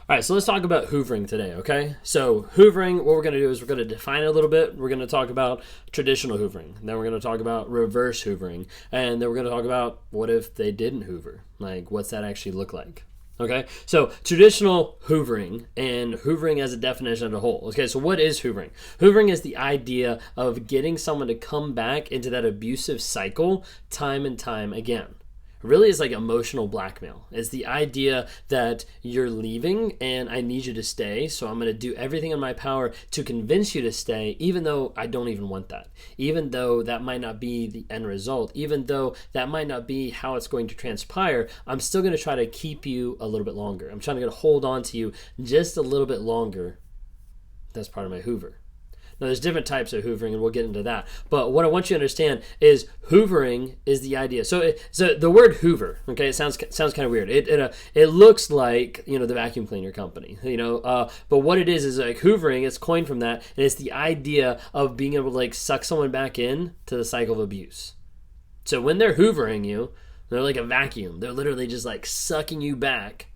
All right, so let's talk about hoovering today, okay? So hoovering, what we're going to do is we're going to define it a little bit. We're going to talk about traditional hoovering. Then we're going to talk about reverse hoovering. And then we're going to talk about what if they didn't hoover? Like, what's that actually look like? Okay, so traditional hoovering and hoovering as a definition as a whole. Okay, so what is hoovering? Hoovering is the idea of getting someone to come back into that abusive cycle time and time again. Really is like emotional blackmail. It's the idea that you're leaving and I need you to stay, so I'm going to do everything in my power to convince you to stay, even though I don't even want that. Even though that might not be the end result, even though that might not be how it's going to transpire, I'm still going to try to keep you a little bit longer. I'm trying to hold on to you just a little bit longer. That's part of my hoover. Now, there's different types of hoovering, and we'll get into that. But what I want you to understand is hoovering is the idea. So the word hoover, okay, it sounds kind of weird. It looks like, the vacuum cleaner company, but what it is like hoovering. It's coined from that, and it's the idea of being able to like suck someone back in to the cycle of abuse. So when they're hoovering you, they're like a vacuum. They're literally just like sucking you back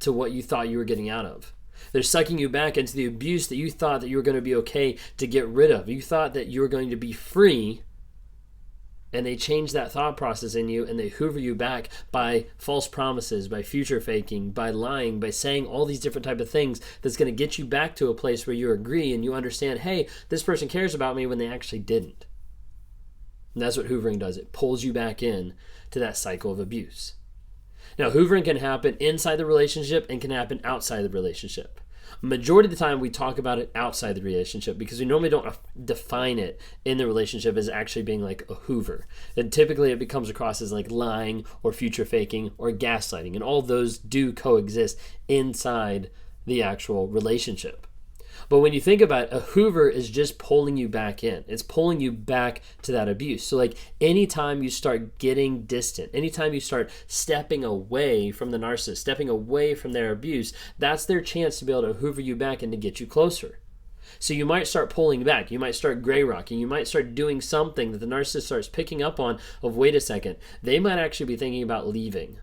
to what you thought you were getting out of. They're sucking you back into the abuse that you thought that you were going to be okay to get rid of. You thought that you were going to be free, and they change that thought process in you, and they hoover you back by false promises, by future faking, by lying, by saying all these different type of things that's going to get you back to a place where you agree and you understand, hey, this person cares about me, when they actually didn't. And that's what hoovering does. It pulls you back in to that cycle of abuse. Now, hoovering can happen inside the relationship and can happen outside the relationship. Majority of the time, we talk about it outside the relationship because we normally don't define it in the relationship as actually being like a hoover. And typically, it comes across as like lying or future faking or gaslighting. And all those do coexist inside the actual relationship. But when you think about it, a hoover is just pulling you back in. It's pulling you back to that abuse. So like anytime you start getting distant, anytime you start stepping away from the narcissist, stepping away from their abuse, that's their chance to be able to hoover you back and to get you closer. So you might start pulling back. You might start gray rocking. You might start doing something that the narcissist starts picking up on of, wait a second, they might actually be thinking about leaving.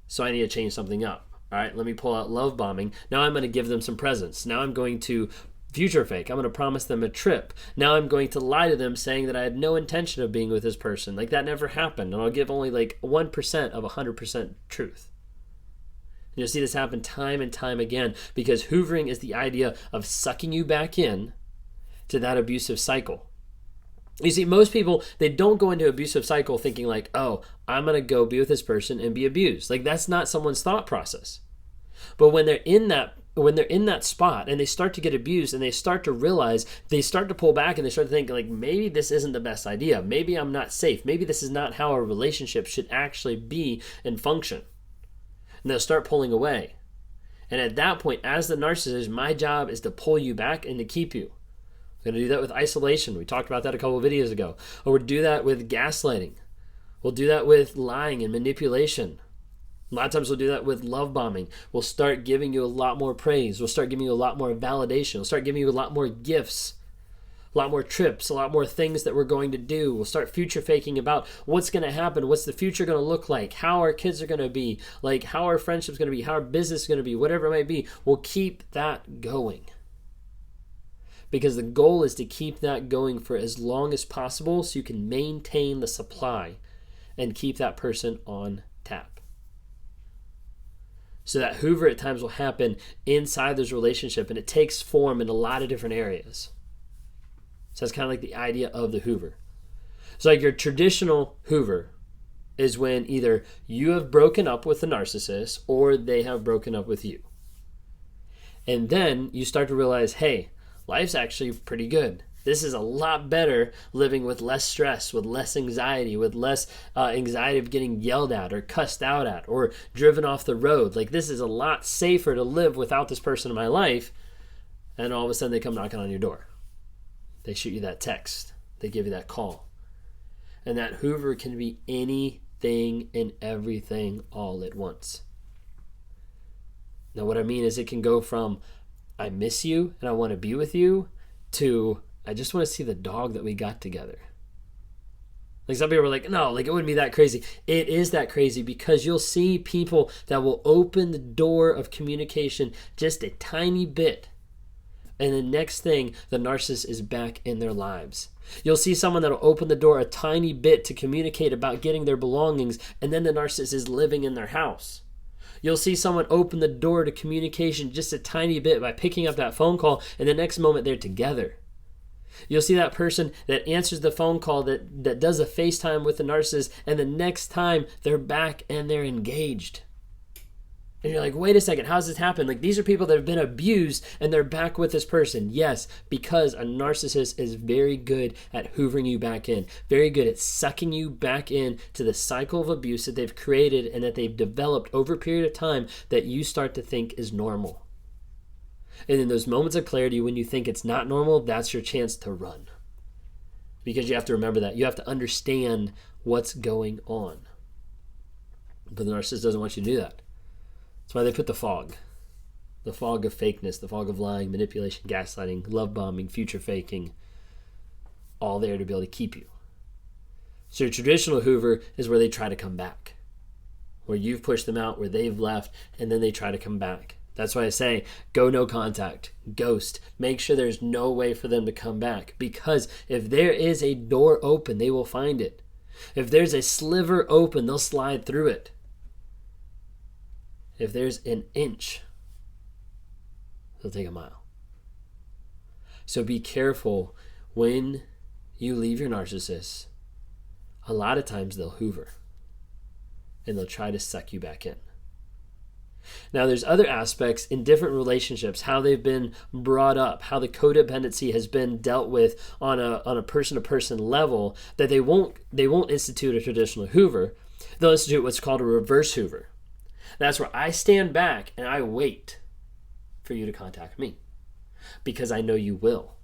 So I need to change something up. All right, let me pull out love bombing. Now I'm going to give them some presents. Now I'm going to future fake. I'm going to promise them a trip. Now I'm going to lie to them saying that I had no intention of being with this person. Like that never happened. And I'll give only like 1% of 100% truth. And you'll see this happen time and time again because hoovering is the idea of sucking you back in to that abusive cycle. You see, most people, they don't go into an abusive cycle thinking like, oh, I'm going to go be with this person and be abused. Like that's not someone's thought process. But when they're in that spot and they start to get abused and they start to realize, they start to pull back and they start to think like, maybe this isn't the best idea. Maybe I'm not safe. Maybe this is not how a relationship should actually be and function. And they'll start pulling away. And at that point, as the narcissist, my job is to pull you back and to keep you. We're going to do that with isolation. We talked about that a couple of videos ago. Or we'll do that with gaslighting. We'll do that with lying and manipulation. A lot of times we'll do that with love bombing. We'll start giving you a lot more praise. We'll start giving you a lot more validation. We'll start giving you a lot more gifts, a lot more trips, a lot more things that we're going to do. We'll start future faking about what's going to happen, what's the future going to look like, how our kids are going to be, like how our friendship's going to be, how our business is going to be, whatever it might be. We'll keep that going. Because the goal is to keep that going for as long as possible so you can maintain the supply and keep that person on tap. So that hoover at times will happen inside this relationship, and it takes form in a lot of different areas. So that's kind of like the idea of the hoover. So like your traditional hoover is when either you have broken up with the narcissist or they have broken up with you. And then you start to realize, hey, life's actually pretty good. This is a lot better living with less stress, with less anxiety, with less anxiety of getting yelled at or cussed out at or driven off the road. Like this is a lot safer to live without this person in my life. And all of a sudden they come knocking on your door. They shoot you that text. They give you that call. And that hoover can be anything and everything all at once. Now what I mean is it can go from I miss you and I want to be with you to I just want to see the dog that we got together. Like some people are like, no, like it wouldn't be that crazy. It is that crazy because you'll see people that will open the door of communication just a tiny bit. And the next thing, the narcissist is back in their lives. You'll see someone that'll open the door a tiny bit to communicate about getting their belongings, and then the narcissist is living in their house. You'll see someone open the door to communication just a tiny bit by picking up that phone call, and the next moment they're together. You'll see that person that answers the phone call that does a FaceTime with the narcissist, and the next time they're back and they're engaged. And you're like, wait a second, how's this happen? Like, these are people that have been abused and they're back with this person. Yes, because a narcissist is very good at hoovering you back in, very good at sucking you back in to the cycle of abuse that they've created and that they've developed over a period of time that you start to think is normal. And in those moments of clarity, when you think it's not normal, that's your chance to run. Because you have to remember that. You have to understand what's going on. But the narcissist doesn't want you to do that. That's why they put the fog of fakeness, the fog of lying, manipulation, gaslighting, love bombing, future faking, all there to be able to keep you. So your traditional Hoover is where they try to come back, where you've pushed them out, where they've left, and then they try to come back. That's why I say, go no contact, ghost. Make sure there's no way for them to come back, because if there is a door open, they will find it. If there's a sliver open, they'll slide through it. If there's an inch, they'll take a mile. So be careful when you leave your narcissist. A lot of times they'll hoover and they'll try to suck you back in. Now there's other aspects in different relationships, how they've been brought up, how the codependency has been dealt with on a person-to-person level, that they won't institute a traditional hoover. They'll institute what's called a reverse hoover. That's where I stand back and I wait for you to contact me because I know you will.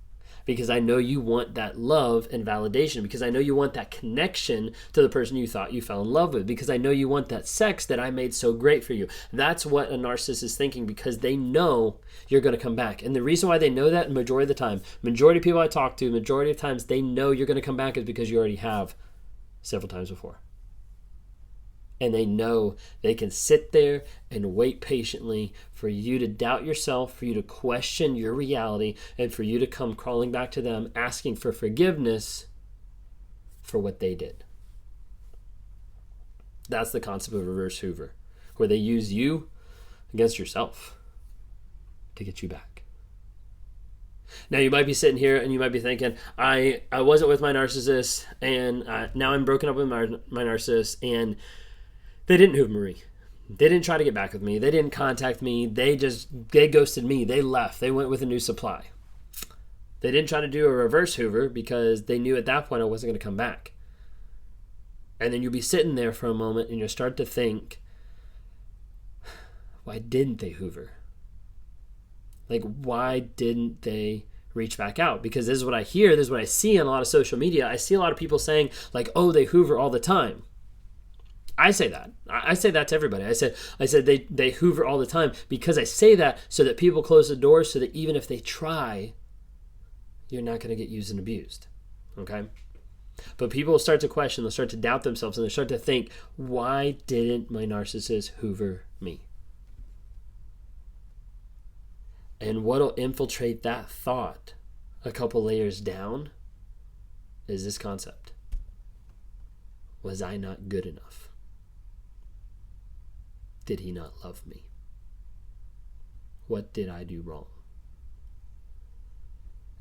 Because I know you want that love and validation. Because I know you want that connection to the person you thought you fell in love with. Because I know you want that sex that I made so great for you. That's what a narcissist is thinking because they know you're going to come back. And the reason why they know that majority of the time, majority of people I talk to, majority of times they know you're going to come back is because you already have several times before. And they know they can sit there and wait patiently for you to doubt yourself, for you to question your reality, and for you to come crawling back to them asking for forgiveness for what they did. That's the concept of reverse hoover, where they use you against yourself to get you back. Now you might be sitting here and you might be thinking, I wasn't with my narcissist, and now I'm broken up with my narcissist, and they didn't hoover me. They didn't try to get back with me. They didn't contact me. They ghosted me. They left. They went with a new supply. They didn't try to do a reverse hoover because they knew at that point I wasn't going to come back. And then you'll be sitting there for a moment and you'll start to think, why didn't they hoover? Like, why didn't they reach back out? Because this is what I hear. This is what I see on a lot of social media. I see a lot of people saying, like, oh, they hoover all the time. I say that. I say that to everybody. I said they hoover all the time because I say that so that people close the door so that even if they try, you're not going to get used and abused. Okay? But people will start to question, they'll start to doubt themselves, and they'll start to think, why didn't my narcissist hoover me? And what'll infiltrate that thought a couple layers down is this concept. Was I not good enough? Did he not love me? What did I do wrong?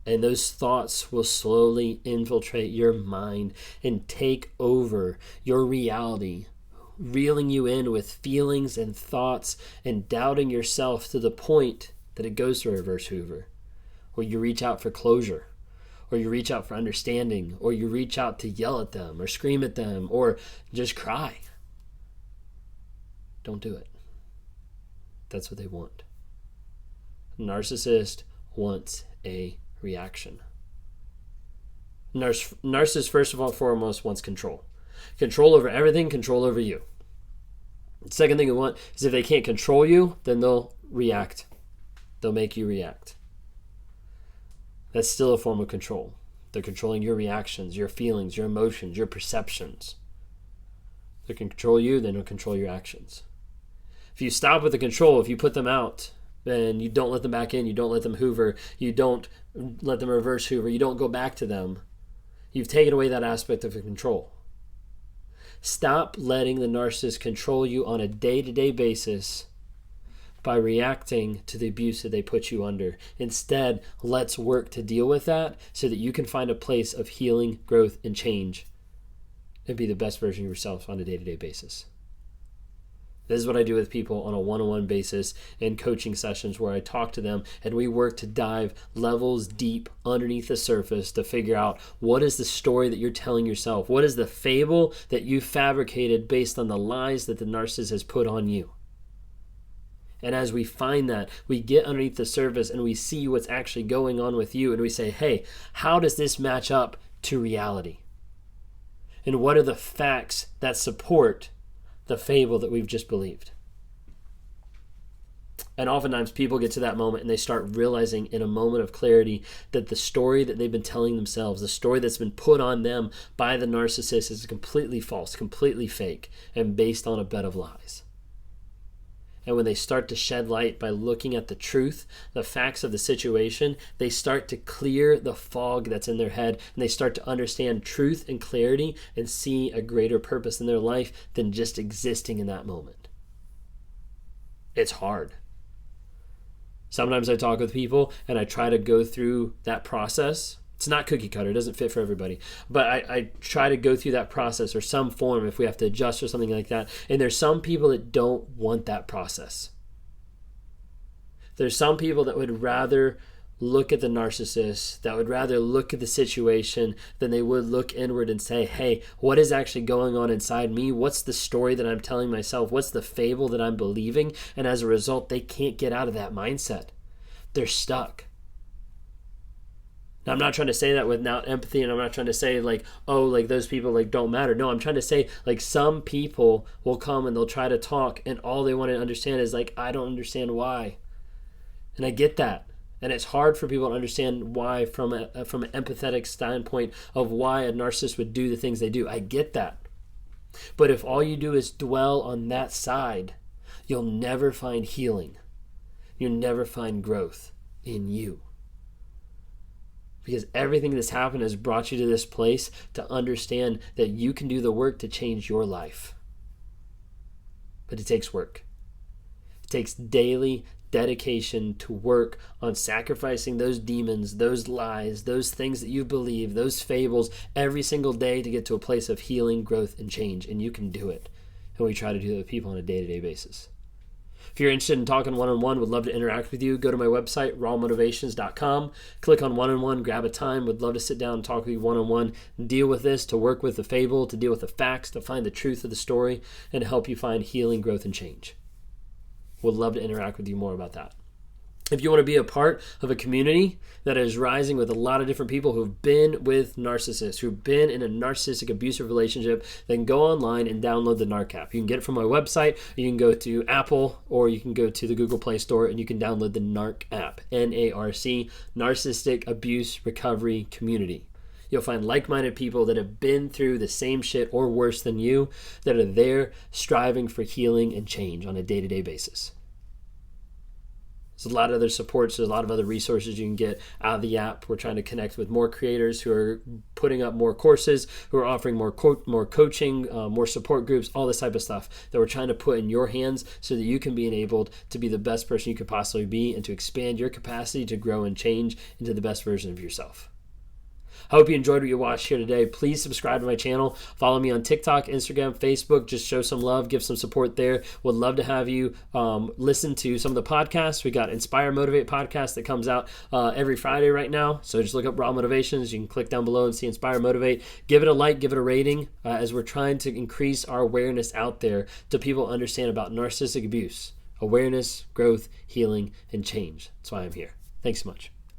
And those thoughts will slowly infiltrate your mind and take over your reality, reeling you in with feelings and thoughts and doubting yourself to the point that it goes to a reverse hoover, where you reach out for closure, or you reach out for understanding, or you reach out to yell at them or scream at them or just cry. Don't do it. That's what they want. Narcissist wants a reaction. Narcissist, first of all, foremost, wants control. Control over everything, control over you. The second thing they want is if they can't control you, then they'll react. They'll make you react. That's still a form of control. They're controlling your reactions, your feelings, your emotions, your perceptions. They can control you, they don't control your actions. If you stop with the control, if you put them out, and you don't let them back in, you don't let them hoover, you don't let them reverse hoover, you don't go back to them, you've taken away that aspect of control. Stop letting the narcissist control you on a day-to-day basis by reacting to the abuse that they put you under. Instead, let's work to deal with that so that you can find a place of healing, growth, and change and be the best version of yourself on a day-to-day basis. This is what I do with people on a one-on-one basis in coaching sessions where I talk to them and we work to dive levels deep underneath the surface to figure out what is the story that you're telling yourself? What is the fable that you fabricated based on the lies that the narcissist has put on you? And as we find that, we get underneath the surface and we see what's actually going on with you and we say, hey, how does this match up to reality? And what are the facts that support the fable that we've just believed? And oftentimes people get to that moment and they start realizing in a moment of clarity that the story that they've been telling themselves, the story that's been put on them by the narcissist is completely false, completely fake, and based on a bed of lies. And when they start to shed light by looking at the truth, the facts of the situation, they start to clear the fog that's in their head and they start to understand truth and clarity and see a greater purpose in their life than just existing in that moment. It's hard. Sometimes I talk with people and I try to go through that process. It's not cookie cutter, it doesn't fit for everybody. But I try to go through that process or some form if we have to adjust or something like that. And there's some people that don't want that process. There's some people that would rather look at the narcissist, that would rather look at the situation than they would look inward and say, hey, what is actually going on inside me? What's the story that I'm telling myself? What's the fable that I'm believing? And as a result, they can't get out of that mindset. They're stuck. Now, I'm not trying to say that without empathy, and I'm not trying to say like, oh, like those people like don't matter. No, I'm trying to say like some people will come and they'll try to talk and all they want to understand is like, I don't understand why. And I get that. And it's hard for people to understand why from an empathetic standpoint of why a narcissist would do the things they do. I get that. But if all you do is dwell on that side, you'll never find healing. You'll never find growth in you. Because everything that's happened has brought you to this place to understand that you can do the work to change your life. But it takes work. It takes daily dedication to work on sacrificing those demons, those lies, those things that you believe, those fables every single day to get to a place of healing, growth, and change. And you can do it. And we try to do that with people on a day-to-day basis. If you're interested in talking one-on-one, would love to interact with you, go to my website, rawmotivations.com, click on one-on-one, grab a time, would love to sit down and talk with you one-on-one, deal with this, to work with the fable, to deal with the facts, to find the truth of the story, and to help you find healing, growth, and change. Would love to interact with you more about that. If you want to be a part of a community that is rising with a lot of different people who've been with narcissists, who've been in a narcissistic abusive relationship, then go online and download the NARC app. You can get it from my website, you can go to Apple, or you can go to the Google Play Store and you can download the NARC app, N-A-R-C, Narcissistic Abuse Recovery Community. You'll find like-minded people that have been through the same shit or worse than you, that are there striving for healing and change on a day-to-day basis. There's a lot of other supports. There's a lot of other resources you can get out of the app. We're trying to connect with more creators who are putting up more courses, who are offering more coaching, more support groups, all this type of stuff that we're trying to put in your hands so that you can be enabled to be the best person you could possibly be and to expand your capacity to grow and change into the best version of yourself. I hope you enjoyed what you watched here today. Please subscribe to my channel. Follow me on TikTok, Instagram, Facebook. Just show some love, give some support there. Would love to have you listen to some of the podcasts. We got Inspire, Motivate podcast that comes out every Friday right now. So just look up Raw Motivations. You can click down below and see Inspire, Motivate. Give it a like, give it a rating as we're trying to increase our awareness out there to people understand about narcissistic abuse. Awareness, growth, healing, and change. That's why I'm here. Thanks so much.